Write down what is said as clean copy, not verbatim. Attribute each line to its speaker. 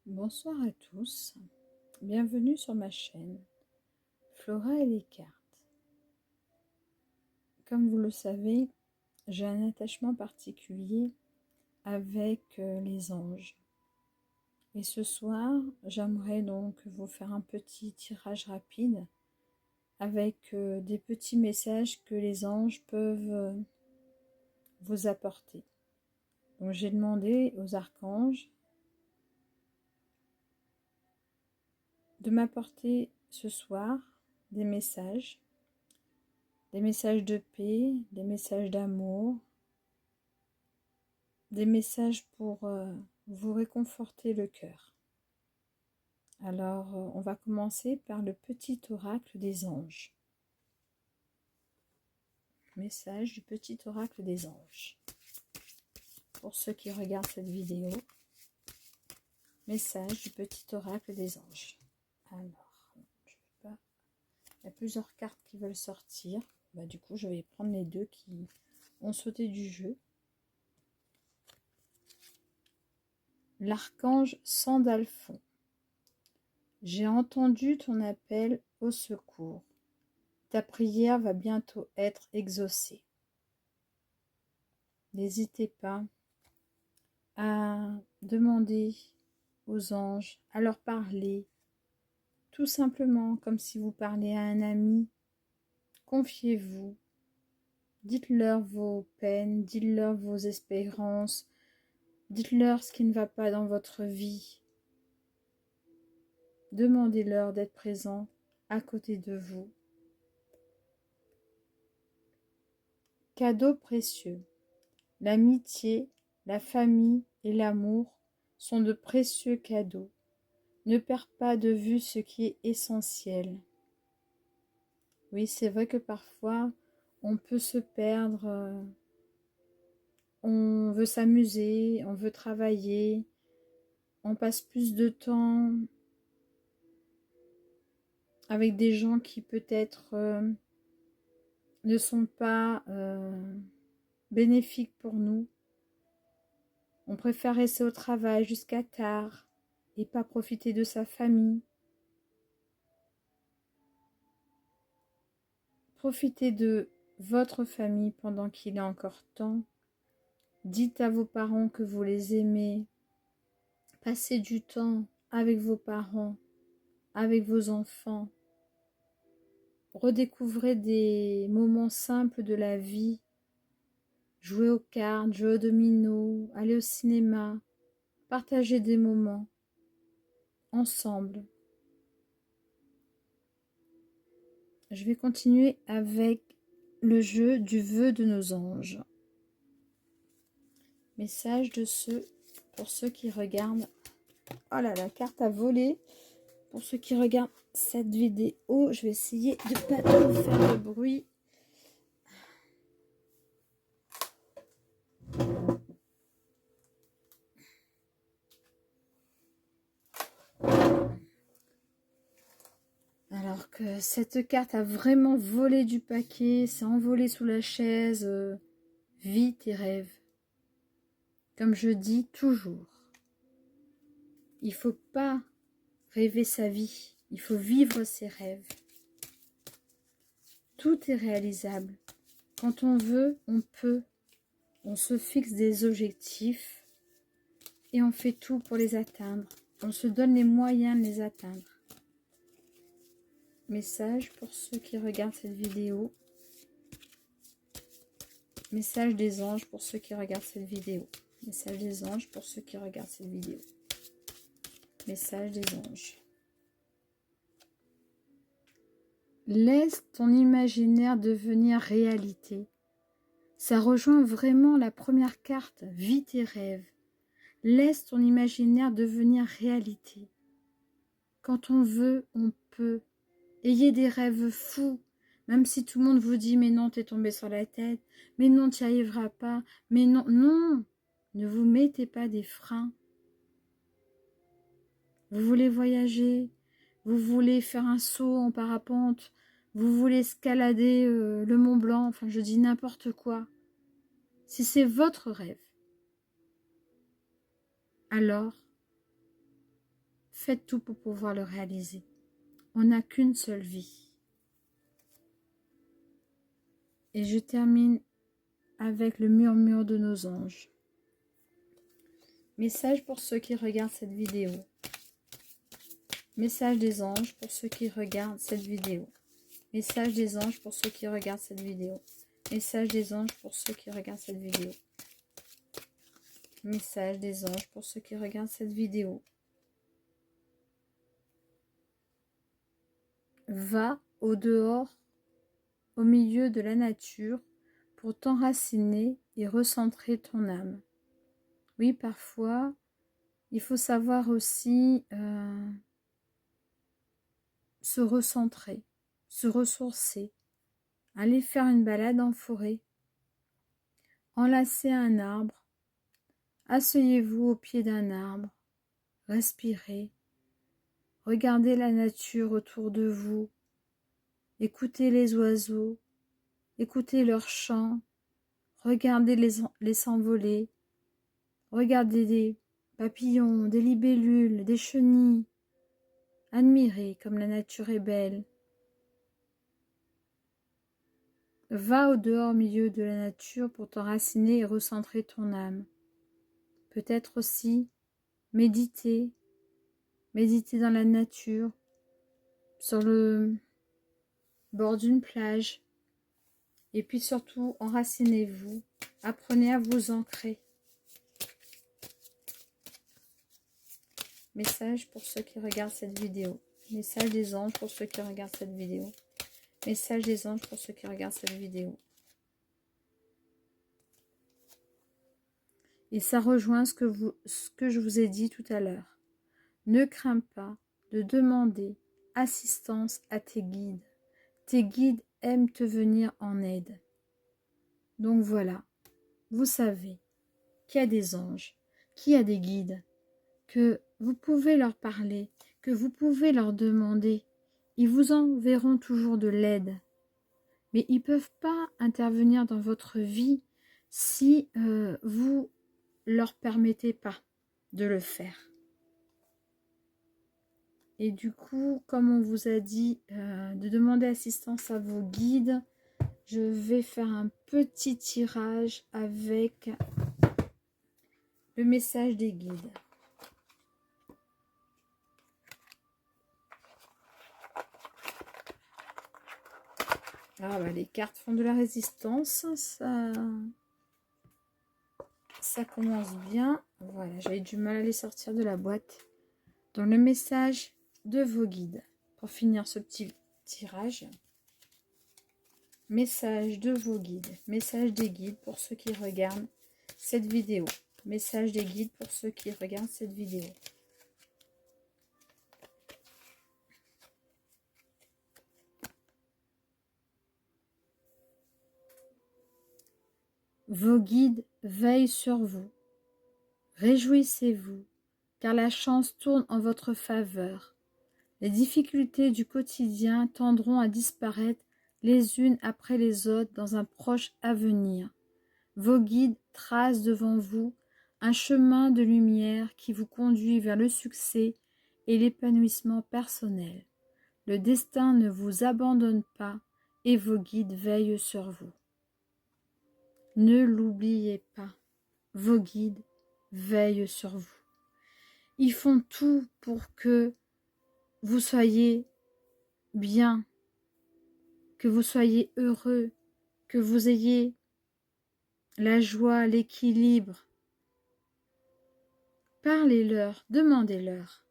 Speaker 1: Bonsoir à tous, bienvenue sur ma chaîne Flora et les cartes. Comme vous le savez, j'ai un attachement particulier avec les anges. Et ce soir, j'aimerais donc vous faire un petit tirage rapide avec des petits messages que les anges peuvent vous apporter. Donc j'ai demandé aux archanges de m'apporter ce soir des messages de paix, des messages d'amour, des messages pour vous réconforter le cœur. Alors, on va commencer par le petit oracle des anges. Message du petit oracle des anges. Pour ceux qui regardent cette vidéo, message du petit oracle des anges. Alors, je sais pas, il y a plusieurs cartes qui veulent sortir. Du coup, je vais prendre les deux qui ont sauté du jeu. L'archange Sandalphon. J'ai entendu ton appel au secours. Ta prière va bientôt être exaucée. N'hésitez pas à demander aux anges, à leur parler, tout simplement comme si vous parliez à un ami. Confiez-vous, dites-leur vos peines, dites-leur vos espérances, dites-leur ce qui ne va pas dans votre vie. Demandez-leur d'être présents à côté de vous. Cadeau précieux. L'amitié, la famille et l'amour sont de précieux cadeaux. Ne perds pas de vue ce qui est essentiel. Oui, c'est vrai que parfois, on peut se perdre. On veut s'amuser, on veut travailler. On passe plus de temps avec des gens qui peut-être ne sont pas bénéfiques pour nous. On préfère rester au travail jusqu'à tard et pas profiter de sa famille. Profitez de votre famille pendant qu'il est encore temps. Dites à vos parents que vous les aimez. Passez du temps avec vos parents, avec vos enfants. Redécouvrez des moments simples de la vie. Jouez aux cartes, jouez au domino, allez au cinéma. Partagez des moments ensemble. Je vais continuer avec le jeu du vœu de nos anges. Message de ceux, pour ceux qui regardent. Oh là là, carte à voler. Pour ceux qui regardent cette vidéo, je vais essayer de ne pas trop faire de bruit. Alors que cette carte a vraiment volé du paquet, s'est envolée sous la chaise. Vis tes rêves. Comme je dis toujours, il ne faut pas rêver sa vie, il faut vivre ses rêves. Tout est réalisable. Quand on veut, on peut. On se fixe des objectifs et on fait tout pour les atteindre. On se donne les moyens de les atteindre. Message pour ceux qui regardent cette vidéo. Message des anges pour ceux qui regardent cette vidéo. Message des anges pour ceux qui regardent cette vidéo. Message des anges. Laisse ton imaginaire devenir réalité. Ça rejoint vraiment la première carte. Vis tes rêves. Laisse ton imaginaire devenir réalité. Quand on veut, on peut. Ayez des rêves fous. Même si tout le monde vous dit « mais non, t'es tombé sur la tête »,« mais non, tu n'y arriveras pas »,« mais non ». Non, ne vous mettez pas des freins. Vous voulez voyager, vous voulez faire un saut en parapente, vous voulez escalader le Mont Blanc, enfin je dis n'importe quoi. Si c'est votre rêve, alors faites tout pour pouvoir le réaliser. On n'a qu'une seule vie. Et je termine avec le murmure de nos anges. Message pour ceux qui regardent cette vidéo. Message des anges pour ceux qui regardent cette vidéo. Message des anges pour ceux qui regardent cette vidéo. Message des anges pour ceux qui regardent cette vidéo. Message des anges pour ceux qui regardent cette vidéo. Va au dehors, au milieu de la nature, pour t'enraciner et recentrer ton âme. Oui, parfois, il faut savoir aussi se recentrer, se ressourcer, aller faire une balade en forêt, enlacer un arbre, asseyez-vous au pied d'un arbre, respirez, regardez la nature autour de vous, écoutez les oiseaux, écoutez leurs chants, regardez les s'envoler, regardez des papillons, des libellules, des chenilles, admirez comme la nature est belle. Va au dehors au milieu de la nature pour t'enraciner et recentrer ton âme. Peut-être aussi méditer dans la nature, sur le bord d'une plage. Et puis surtout, enracinez-vous, apprenez à vous ancrer. Message pour ceux qui regardent cette vidéo. Message des anges pour ceux qui regardent cette vidéo. Message des anges pour ceux qui regardent cette vidéo. Et ça rejoint ce que je vous ai dit tout à l'heure. Ne crains pas de demander assistance à tes guides. Tes guides aiment te venir en aide. Donc voilà, vous savez qu'il y a des anges, qu'il y a des guides, que vous pouvez leur parler, que vous pouvez leur demander. Ils vous enverront toujours de l'aide. Mais ils ne peuvent pas intervenir dans votre vie si vous leur permettez pas de le faire. Et du coup, comme on vous a dit de demander assistance à vos guides, je vais faire un petit tirage avec le message des guides. Ah bah, les cartes font de la résistance, ça commence bien. Voilà, j'avais du mal à les sortir de la boîte. Donc le message de vos guides, pour finir ce petit tirage. Message de vos guides, message des guides pour ceux qui regardent cette vidéo. Message des guides pour ceux qui regardent cette vidéo. Vos guides veillent sur vous. Réjouissez-vous, car la chance tourne en votre faveur. Les difficultés du quotidien tendront à disparaître les unes après les autres dans un proche avenir. Vos guides tracent devant vous un chemin de lumière qui vous conduit vers le succès et l'épanouissement personnel. Le destin ne vous abandonne pas et vos guides veillent sur vous. Ne l'oubliez pas, vos guides veillent sur vous. Ils font tout pour que vous soyez bien, que vous soyez heureux, que vous ayez la joie, l'équilibre. Parlez-leur, demandez-leur.